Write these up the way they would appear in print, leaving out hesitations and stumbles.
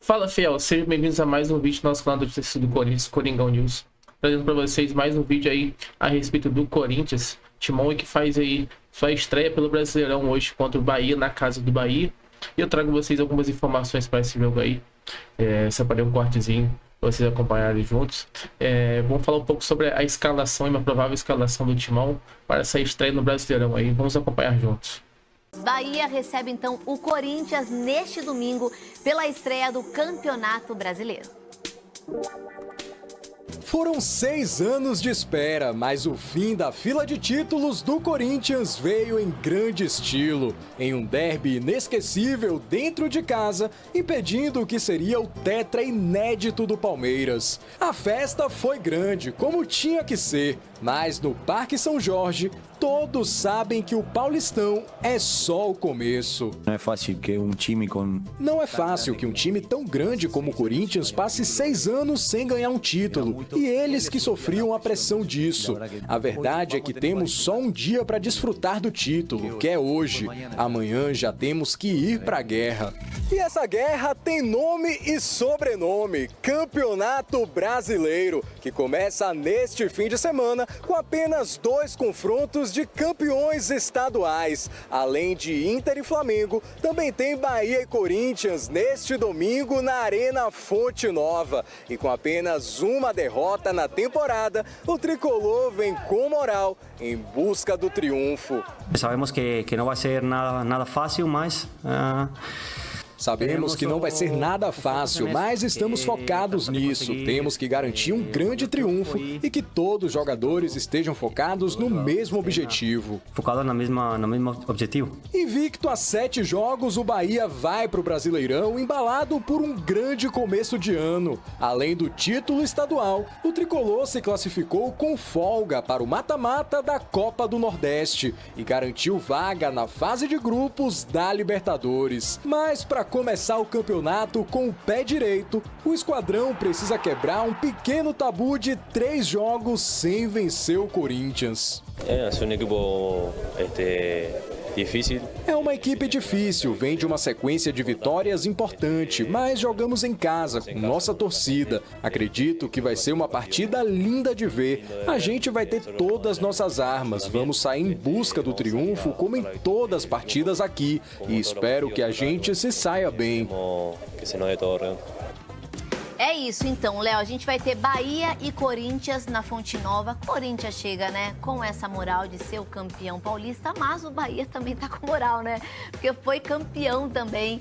Fala, fiel, sejam bem-vindos a mais um vídeo do nosso canal do torcida do Corinthians, Coringão News. Trazendo para vocês mais um vídeo aí a respeito do Corinthians, Timão que faz aí sua estreia pelo Brasileirão hoje contra o Bahia, na casa do Bahia. E eu trago vocês algumas informações para esse jogo aí. Separei um cortezinho para vocês acompanharem juntos. Vamos falar um pouco sobre a escalação e uma provável escalação do Timão para essa estreia no Brasileirão aí. Vamos acompanhar juntos. Bahia recebe então o Corinthians neste domingo pela estreia do Campeonato Brasileiro. Foram 6 anos de espera, mas o fim da fila de títulos do Corinthians veio em grande estilo, em um derby inesquecível dentro de casa, impedindo o que seria o tetra inédito do Palmeiras. A festa foi grande, como tinha que ser, mas no Parque São Jorge, todos sabem que o Paulistão é só o começo. Não é fácil que um time tão grande como o Corinthians passe 6 anos sem ganhar um título. E eles que sofriam a pressão disso. A verdade é que temos só um dia para desfrutar do título, que é hoje. Amanhã já temos que ir para a guerra. E essa guerra tem nome e sobrenome: Campeonato Brasileiro, que começa neste fim de semana com apenas 2 confrontos de campeões estaduais. Além de Inter e Flamengo, também tem Bahia e Corinthians neste domingo na Arena Fonte Nova. E com apenas uma derrota na temporada, o tricolor vem com moral em busca do triunfo. Sabemos que não vai ser nada fácil, mas Sabemos que não vai ser nada fácil, mas estamos focados nisso. Temos que garantir um grande triunfo e que todos os jogadores estejam focados no mesmo objetivo. Focado no mesmo objetivo. Invicto a 7 jogos, o Bahia vai para o Brasileirão embalado por um grande começo de ano. Além do título estadual, o tricolor se classificou com folga para o mata-mata da Copa do Nordeste e garantiu vaga na fase de grupos da Libertadores. Mas para começar o campeonato com o pé direito, o esquadrão precisa quebrar um pequeno tabu de 3 jogos sem vencer o Corinthians. É um equipo difícil. É uma equipe difícil, vem de uma sequência de vitórias importante, mas jogamos em casa, com nossa torcida. Acredito que vai ser uma partida linda de ver. A gente vai ter todas as nossas armas, vamos sair em busca do triunfo, como em todas as partidas aqui, e espero que a gente se saia bem. É isso então, Léo, a gente vai ter Bahia e Corinthians na Fonte Nova. Corinthians chega, né, com essa moral de ser o campeão paulista, mas o Bahia também tá com moral, né? Porque foi campeão também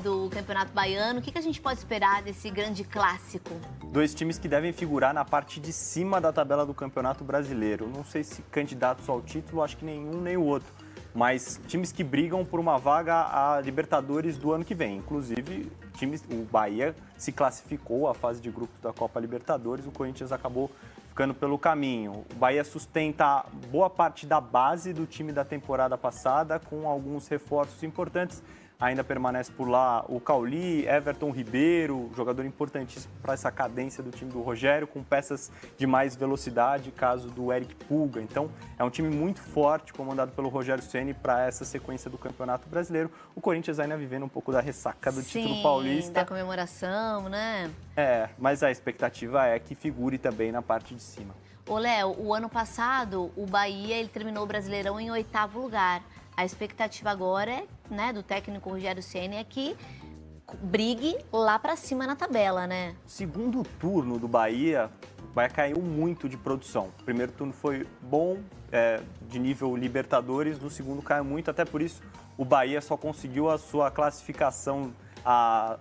do Campeonato Baiano. O que a gente pode esperar desse grande clássico? 2 times que devem figurar na parte de cima da tabela do Campeonato Brasileiro. Não sei se candidatos ao título, acho que nenhum nem o outro. Mas times que brigam por uma vaga a Libertadores do ano que vem. Inclusive, o Bahia se classificou à fase de grupos da Copa Libertadores, o Corinthians acabou ficando pelo caminho. O Bahia sustenta boa parte da base do time da temporada passada, com alguns reforços importantes. Ainda permanece por lá o Cauli, Everton Ribeiro, jogador importantíssimo para essa cadência do time do Rogério, com peças de mais velocidade, caso do Eric Pulga. Então, é um time muito forte, comandado pelo Rogério Ceni, para essa sequência do Campeonato Brasileiro. O Corinthians ainda vivendo um pouco da ressaca do título paulista. Da comemoração, né? Mas a expectativa é que figure também na parte de cima. Ô, Léo, o ano passado, o Bahia ele terminou o Brasileirão em 8º lugar. A expectativa agora, do técnico Rogério Ceni é que brigue lá pra cima na tabela, né? Segundo turno do Bahia, o Bahia caiu muito de produção. O primeiro turno foi bom, de nível Libertadores, no segundo caiu muito, até por isso o Bahia só conseguiu a sua classificação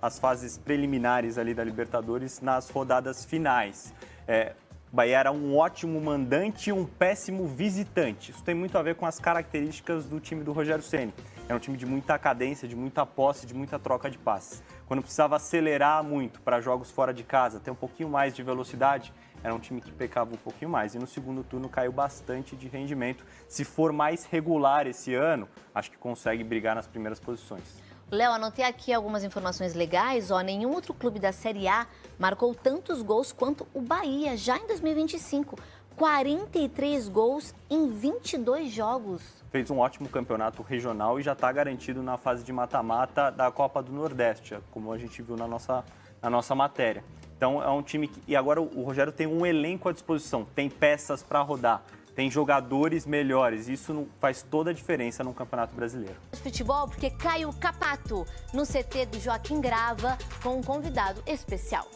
às fases preliminares ali da Libertadores nas rodadas finais. O Bahia era um ótimo mandante e um péssimo visitante. Isso tem muito a ver com as características do time do Rogério Ceni. Era um time de muita cadência, de muita posse, de muita troca de passes. Quando precisava acelerar muito para jogos fora de casa, ter um pouquinho mais de velocidade, era um time que pecava um pouquinho mais. E no segundo turno caiu bastante de rendimento. Se for mais regular esse ano, acho que consegue brigar nas primeiras posições. Léo, anotei aqui algumas informações legais. Nenhum outro clube da Série A marcou tantos gols quanto o Bahia, já em 2025. 43 gols em 22 jogos. Fez um ótimo campeonato regional e já está garantido na fase de mata-mata da Copa do Nordeste, como a gente viu na nossa matéria. Então é um time que... E agora o Rogério tem um elenco à disposição, tem peças para rodar, tem jogadores melhores. Isso faz toda a diferença no Campeonato Brasileiro. Futebol, porque Caio Capato no CT do Joaquim Grava com um convidado especial.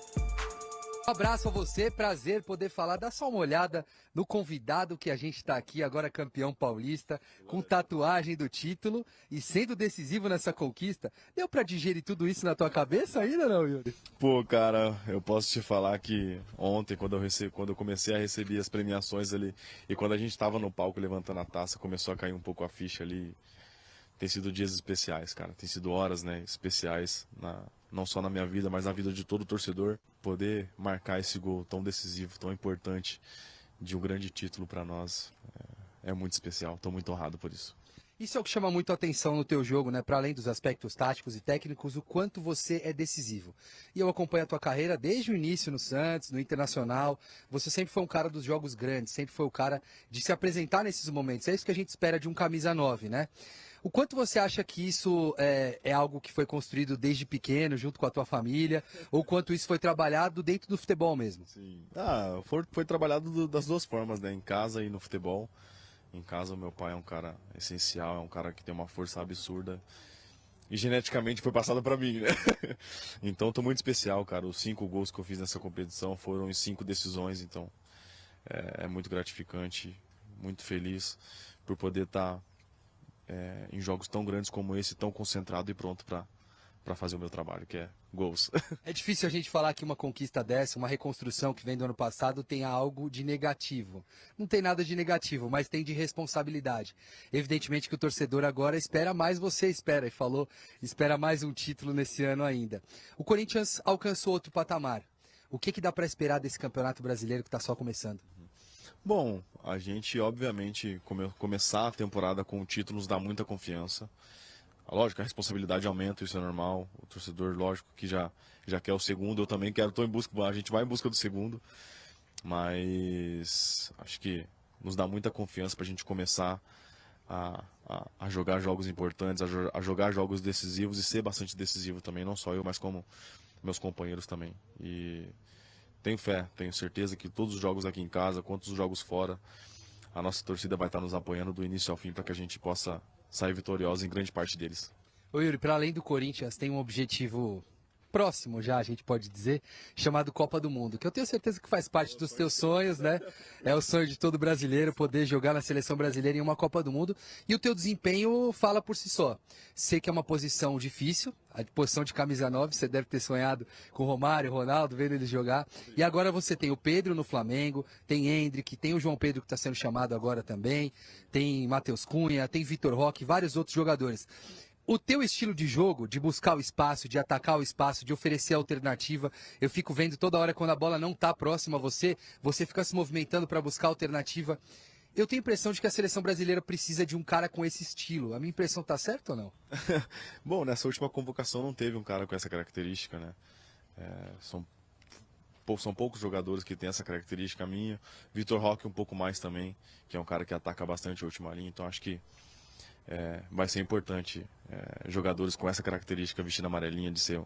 Um abraço a você, prazer poder falar. Dá só uma olhada no convidado que a gente está aqui, agora campeão paulista, com tatuagem do título e sendo decisivo nessa conquista. Deu para digerir tudo isso na tua cabeça ainda, não, Yuri? Pô, cara, eu posso te falar que ontem, quando eu comecei a receber as premiações ali, e quando a gente estava no palco levantando a taça, começou a cair um pouco a ficha ali. Tem sido dias especiais, cara. Tem sido horas, né, especiais, não só na minha vida, mas na vida de todo torcedor. Poder marcar esse gol tão decisivo, tão importante, de um grande título para nós, é muito especial. Estou muito honrado por isso. Isso é o que chama muito a atenção no teu jogo, né? Para além dos aspectos táticos e técnicos, o quanto você é decisivo. E eu acompanho a tua carreira desde o início no Santos, no Internacional. Você sempre foi um cara dos jogos grandes, sempre foi o cara de se apresentar nesses momentos. É isso que a gente espera de um camisa 9, né? O quanto você acha que isso é algo que foi construído desde pequeno, junto com a tua família, ou quanto isso foi trabalhado dentro do futebol mesmo? Sim. Foi trabalhado das duas formas, né? Em casa e no futebol. Em casa, o meu pai é um cara essencial, é um cara que tem uma força absurda. E geneticamente foi passado para mim, né? Então, tô muito especial, cara. Os 5 gols que eu fiz nessa competição foram em 5 decisões, então é muito gratificante, muito feliz por poder estar em jogos tão grandes como esse, tão concentrado e pronto para fazer o meu trabalho, que é gols. É difícil a gente falar que uma conquista dessa, uma reconstrução que vem do ano passado, tenha algo de negativo. Não tem nada de negativo, mas tem de responsabilidade. Evidentemente que o torcedor agora espera mais, você espera, e falou, espera mais um título nesse ano ainda. O Corinthians alcançou outro patamar. O que dá para esperar desse Campeonato Brasileiro que está só começando? Bom, a gente, obviamente, começar a temporada com o título nos dá muita confiança. Lógico, a responsabilidade aumenta, isso é normal. O torcedor, lógico, que já quer o segundo. Eu também quero, a gente vai em busca do segundo. Mas acho que nos dá muita confiança para a gente começar a jogar jogos importantes, a jogar jogos decisivos e ser bastante decisivo também. Não só eu, mas como meus companheiros também. E tenho fé, tenho certeza que todos os jogos aqui em casa, quanto os jogos fora, a nossa torcida vai estar nos apoiando do início ao fim para que a gente possa sair vitorioso em grande parte deles. Ô Yuri, para além do Corinthians, tem um objetivo próximo já, a gente pode dizer, chamado Copa do Mundo, que eu tenho certeza que faz parte dos teus sonhos, né? É o sonho de todo brasileiro poder jogar na seleção brasileira em uma Copa do Mundo, e o teu desempenho fala por si só. Sei que é uma posição difícil, a posição de camisa 9, você deve ter sonhado com o Romário, Ronaldo, vendo ele jogar, e agora você tem o Pedro no Flamengo, tem Endrick, tem o João Pedro que está sendo chamado agora também, tem Matheus Cunha, tem Vitor Roque, vários outros jogadores. O teu estilo de jogo, de buscar o espaço, de atacar o espaço, de oferecer alternativa, eu fico vendo toda hora quando a bola não está próxima a você, você fica se movimentando para buscar alternativa. Eu tenho a impressão de que a seleção brasileira precisa de um cara com esse estilo. A minha impressão está certa ou não? Bom, nessa última convocação não teve um cara com essa característica, né? São poucos jogadores que têm essa característica minha. Vitor Roque um pouco mais também, que é um cara que ataca bastante a última linha, então acho que vai ser importante jogadores com essa característica, vestindo amarelinha, de ser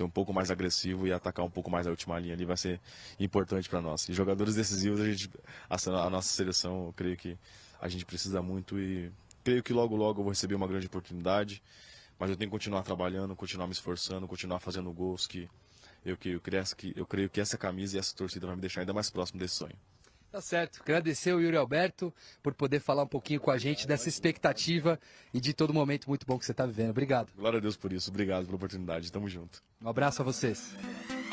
um pouco mais agressivo e atacar um pouco mais a última linha ali, vai ser importante para nós. E jogadores decisivos, a nossa seleção, eu creio que a gente precisa muito e creio que logo eu vou receber uma grande oportunidade, mas eu tenho que continuar trabalhando, continuar me esforçando, continuar fazendo gols, que eu creio que essa camisa e essa torcida vai me deixar ainda mais próximo desse sonho. Tá certo. Agradecer o Yuri Alberto por poder falar um pouquinho com a gente dessa expectativa e de todo momento muito bom que você está vivendo. Obrigado. Glória a Deus por isso. Obrigado pela oportunidade. Tamo junto. Um abraço a vocês.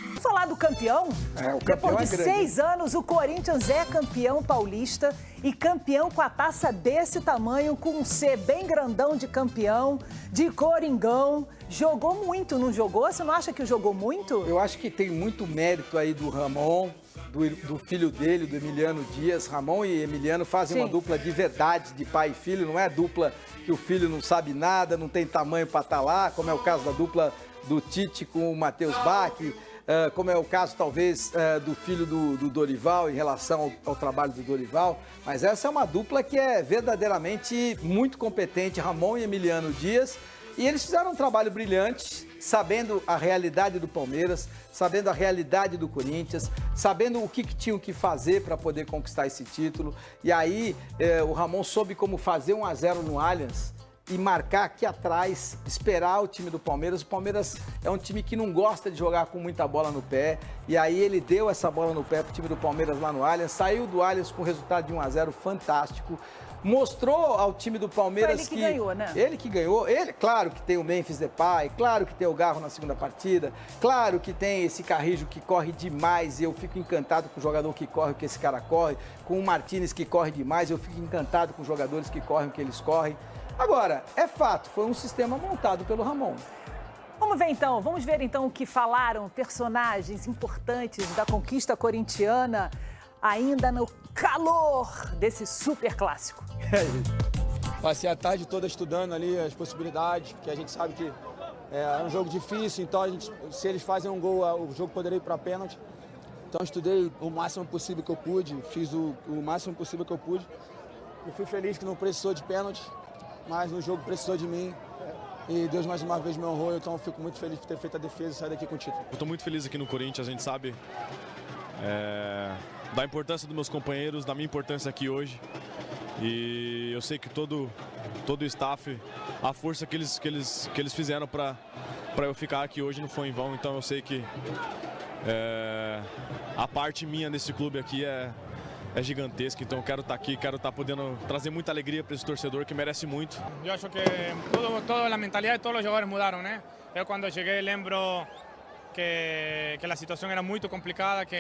Vamos falar do campeão? O campeão Depois de 6 anos, o Corinthians é campeão paulista e campeão com a taça desse tamanho, com um C bem grandão de campeão, de Coringão. Jogou muito, não jogou? Você não acha que jogou muito? Eu acho que tem muito mérito aí do Ramon, do filho dele, do Emiliano Dias. Ramon e Emiliano fazem uma dupla de verdade, de pai e filho, não é dupla que o filho não sabe nada, não tem tamanho para estar lá, como é o caso da dupla do Tite com o Matheus Bach. como é o caso, talvez, do filho do Dorival, em relação ao trabalho do Dorival. Mas essa é uma dupla que é verdadeiramente muito competente, Ramon e Emiliano Dias. E eles fizeram um trabalho brilhante, sabendo a realidade do Palmeiras, sabendo a realidade do Corinthians, sabendo o que tinham que fazer para poder conquistar esse título. E aí o Ramon soube como fazer 1-0 no Allianz e marcar aqui atrás, esperar o time do Palmeiras. O Palmeiras é um time que não gosta de jogar com muita bola no pé. E aí ele deu essa bola no pé para o time do Palmeiras lá no Allianz, saiu do Allianz com o resultado de 1-0 fantástico. Mostrou ao time do Palmeiras que ganhou, né? Ele que ganhou. Ele, claro que tem o Memphis Depay, claro que tem o Garro na segunda partida, claro que tem esse Carrijo que corre demais e eu fico encantado com o jogador que corre o que esse cara corre, com o Martínez que corre demais, eu fico encantado com os jogadores que correm o que eles correm. Agora, é fato, foi um sistema montado pelo Ramon. Vamos ver então o que falaram personagens importantes da conquista corintiana ainda no calor desse super clássico. Passei a tarde toda estudando ali as possibilidades, porque a gente sabe que é um jogo difícil, então se eles fazem um gol, o jogo poderia ir para pênalti. Então estudei o máximo possível que eu pude, fiz o máximo possível que eu pude. Eu fui feliz que não precisou de pênalti, mas no jogo precisou de mim. E Deus mais uma vez me honrou, então eu fico muito feliz por ter feito a defesa e sair daqui com o título. Eu estou muito feliz aqui no Corinthians, a gente sabe da importância dos meus companheiros, da minha importância aqui hoje. E eu sei que todo o staff, a força que eles fizeram para eu ficar aqui hoje não foi em vão. Então eu sei que a parte minha nesse clube aqui é gigantesca. Então eu quero estar aqui, quero estar podendo trazer muita alegria para esse torcedor que merece muito. Eu acho que toda a mentalidade de todos os jogadores mudaram, né? Eu quando cheguei lembro que a situação era muito complicada, que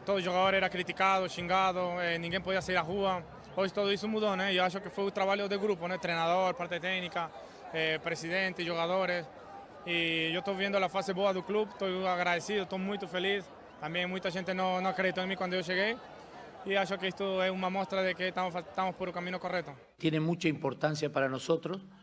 todo jogador era criticado, xingado, ninguém podia sair à rua. Hoje tudo isso mudou, né? Eu acho que foi o trabalho do grupo, né? Treinador, parte técnica, presidente, jogadores. E eu estou vendo a fase boa do clube, estou agradecido, estou muito feliz. Também muita gente não acreditou em mim quando eu cheguei. E acho que isto é uma mostra de que estamos por o caminho correto. Tem muita importância para nós.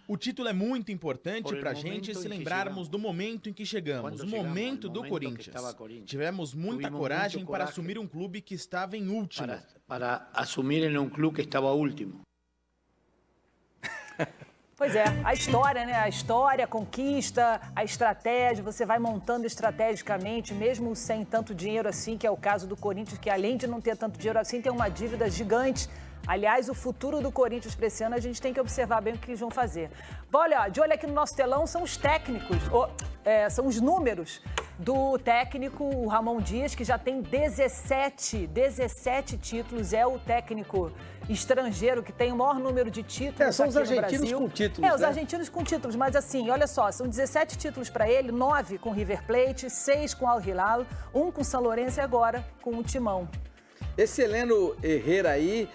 O título é muito importante para a gente se lembrarmos do momento em que chegamos, o momento do Corinthians. Tivemos muita coragem para assumir um clube que estava em último. Para assumir um clube que estava último. Pois é, a história, né? A história, a conquista, a estratégia, você vai montando estrategicamente, mesmo sem tanto dinheiro assim, que é o caso do Corinthians, que além de não ter tanto dinheiro assim, tem uma dívida gigante. Aliás, o futuro do Corinthians para esse ano, a gente tem que observar bem o que eles vão fazer. Olha, de olho aqui no nosso telão, são os técnicos, são os números do técnico o Ramon Dias, que já tem 17 títulos, é o técnico estrangeiro que tem o maior número de títulos são aqui os argentinos no Brasil. com títulos, os argentinos com títulos, mas assim, olha só, são 17 títulos para ele, 9 com River Plate, 6 com Al Hilal, 1 com São Lourenço e agora com o Timão. Esse Heleno Herrera aí,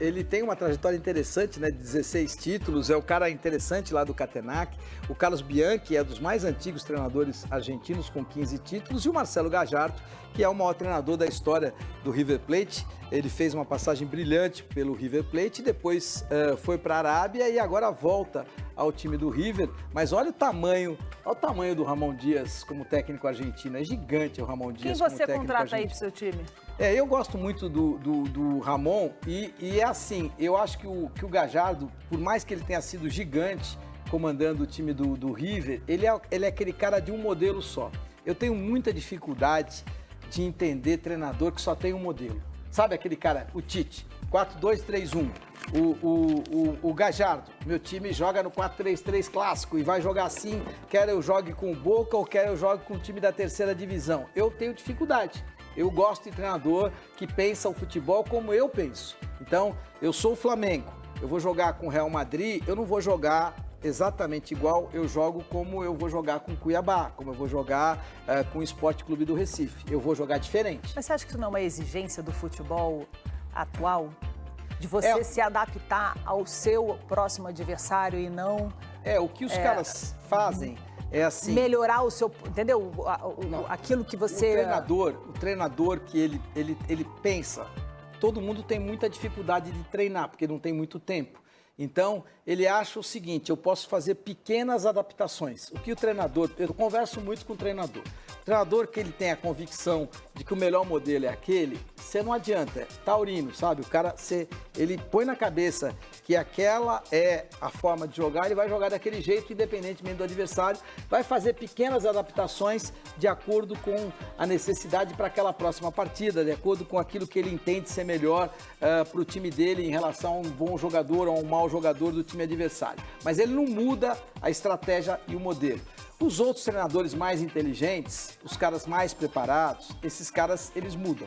ele tem uma trajetória interessante, né? De 16 títulos, é o cara interessante lá do Catenac. O Carlos Bianchi é dos mais antigos treinadores argentinos com 15 títulos. E o Marcelo Gallardo, que é o maior treinador da história do River Plate. Ele fez uma passagem brilhante pelo River Plate, depois foi para a Arábia e agora volta ao time do River. Mas olha o tamanho do Ramon Dias como técnico argentino. É gigante o Ramon Dias como técnico argentino. Quem você contrata aí pro seu time? Eu gosto muito do Ramon e é assim, eu acho que o Gallardo, por mais que ele tenha sido gigante comandando o time do River, ele é aquele cara de um modelo só. Eu tenho muita dificuldade de entender treinador que só tem um modelo. Sabe aquele cara, o Tite, 4-2-3-1. O Gallardo, meu time joga no 4-3-3 clássico e vai jogar assim, quer eu jogue com o Boca ou quer eu jogue com o time da terceira divisão. Eu tenho dificuldade. Eu gosto de treinador que pensa o futebol como eu penso. Então, eu sou o Flamengo, eu vou jogar com o Real Madrid, eu não vou jogar exatamente igual, eu jogo como eu vou jogar com o Cuiabá, como eu vou jogar com o Sport Clube do Recife. Eu vou jogar diferente. Mas você acha que isso não é uma exigência do futebol atual? De você se adaptar ao seu próximo adversário e não... o que os caras fazem... É assim. Melhorar o seu, entendeu? Aquilo que você... O treinador que ele pensa, todo mundo tem muita dificuldade de treinar, porque não tem muito tempo. Então, ele acha o seguinte, eu posso fazer pequenas adaptações. O que o treinador, eu converso muito com o treinador. O treinador que ele tem a convicção de que o melhor modelo é aquele, você não adianta, é taurino, sabe? O cara, ele põe na cabeça que aquela é a forma de jogar, ele vai jogar daquele jeito, independentemente do adversário, vai fazer pequenas adaptações de acordo com a necessidade para aquela próxima partida, de acordo com aquilo que ele entende ser melhor para o time dele em relação a um bom jogador ou a um mau jogador do time adversário. Mas ele não muda a estratégia e o modelo. Os outros treinadores mais inteligentes, os caras mais preparados, esses caras, eles mudam.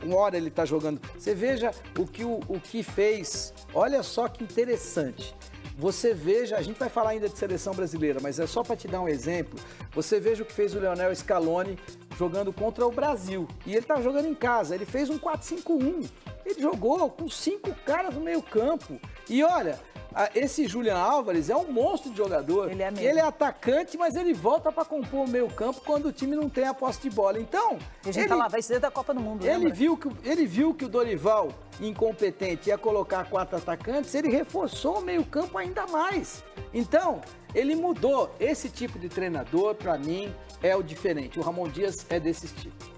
Uma hora ele está jogando. Você veja o que fez. Olha só que interessante. Você veja, a gente vai falar ainda de seleção brasileira, mas é só para te dar um exemplo. Você veja o que fez o Lionel Scaloni jogando contra o Brasil. E ele estava jogando em casa, ele fez um 4-5-1. Ele jogou com 5 caras no meio campo. E olha, esse Julian Álvares é um monstro de jogador. Ele é atacante, mas ele volta para compor o meio campo quando o time não tem a posse de bola. Então, a gente tá lá, vai ser da Copa do Mundo. Ele viu que o Dorival, incompetente, ia colocar 4 atacantes, ele reforçou o meio campo ainda mais. Então, ele mudou. Esse tipo de treinador, para mim, é o diferente. O Ramon Dias é desse tipo.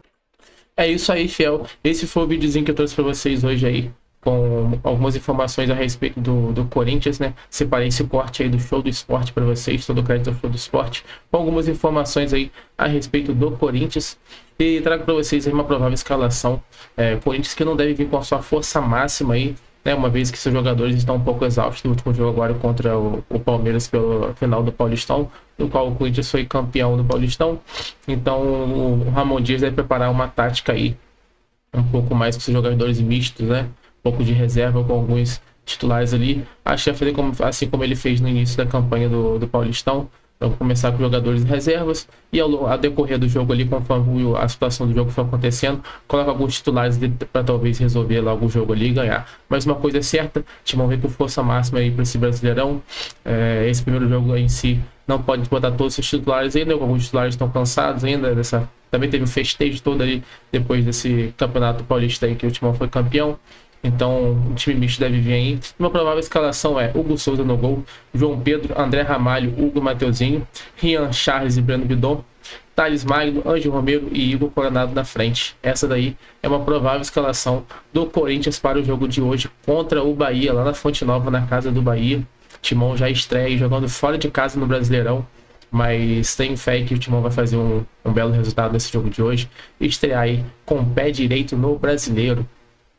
É isso aí, Fiel. Esse foi o videozinho que eu trouxe para vocês hoje aí, com algumas informações a respeito do Corinthians, né? Separei esse corte aí do Show do Esporte para vocês, todo o crédito do Show do Esporte, com algumas informações aí a respeito do Corinthians. E trago para vocês aí uma provável escalação. Corinthians que não deve vir com a sua força máxima aí, né? Uma vez que seus jogadores estão um pouco exaustos no último jogo agora contra o Palmeiras pelo final do Paulistão, no qual o Corinthians foi campeão do Paulistão. Então o Ramon Dias deve preparar uma tática aí um pouco mais com seus jogadores mistos, né? Um pouco de reserva com alguns titulares ali. Acho que vai fazer assim como ele fez no início da campanha do Paulistão. Então, começar com jogadores reservas e ao decorrer do jogo ali, conforme a situação do jogo for acontecendo, coloca alguns titulares para talvez resolver logo o jogo ali e ganhar. Mas uma coisa é certa, Timão vem com força máxima aí para esse Brasileirão. Esse primeiro jogo em si não pode botar todos os titulares ainda, alguns titulares estão cansados ainda. Também teve o festejo todo ali depois desse campeonato paulista aí que o Timão foi campeão. Então, o time misto deve vir aí. Uma provável escalação é Hugo Souza no gol, João Pedro, André Ramalho, Hugo Mateuzinho, Rian Charles e Breno Bidon, Thales Magno, Ângelo Romero e Igor Coronado na frente. Essa daí é uma provável escalação do Corinthians para o jogo de hoje contra o Bahia, lá na Fonte Nova, na casa do Bahia. Timão já estreia aí, jogando fora de casa no Brasileirão, mas tem fé que o Timão vai fazer um belo resultado nesse jogo de hoje e estrear aí com o pé direito no Brasileiro.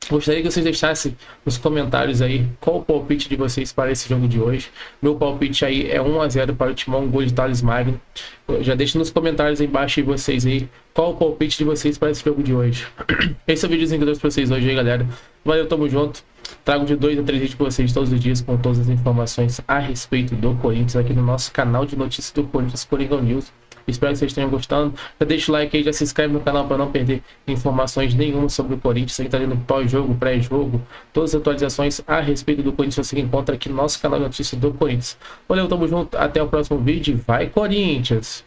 Gostaria que vocês deixassem nos comentários aí qual o palpite de vocês para esse jogo de hoje. Meu palpite aí é 1-0 para o Timão, um gol de Thales Magno. Já deixem nos comentários aí embaixo aí vocês aí qual o palpite de vocês para esse jogo de hoje. Esse é o videozinho que eu trouxe para vocês hoje aí, galera. Valeu, tamo junto. Trago de 2 a 3 vídeos para vocês todos os dias com todas as informações a respeito do Corinthians aqui no nosso canal de notícias do Corinthians, Coringão News. Espero que vocês tenham gostado. Já deixa o like aí, já se inscreve no canal para não perder informações nenhuma sobre o Corinthians. Aí tá ali no pós-jogo, pré-jogo, todas as atualizações a respeito do Corinthians você encontra aqui no nosso canal de notícias do Corinthians. Valeu, tamo junto, até o próximo vídeo. Vai, Corinthians!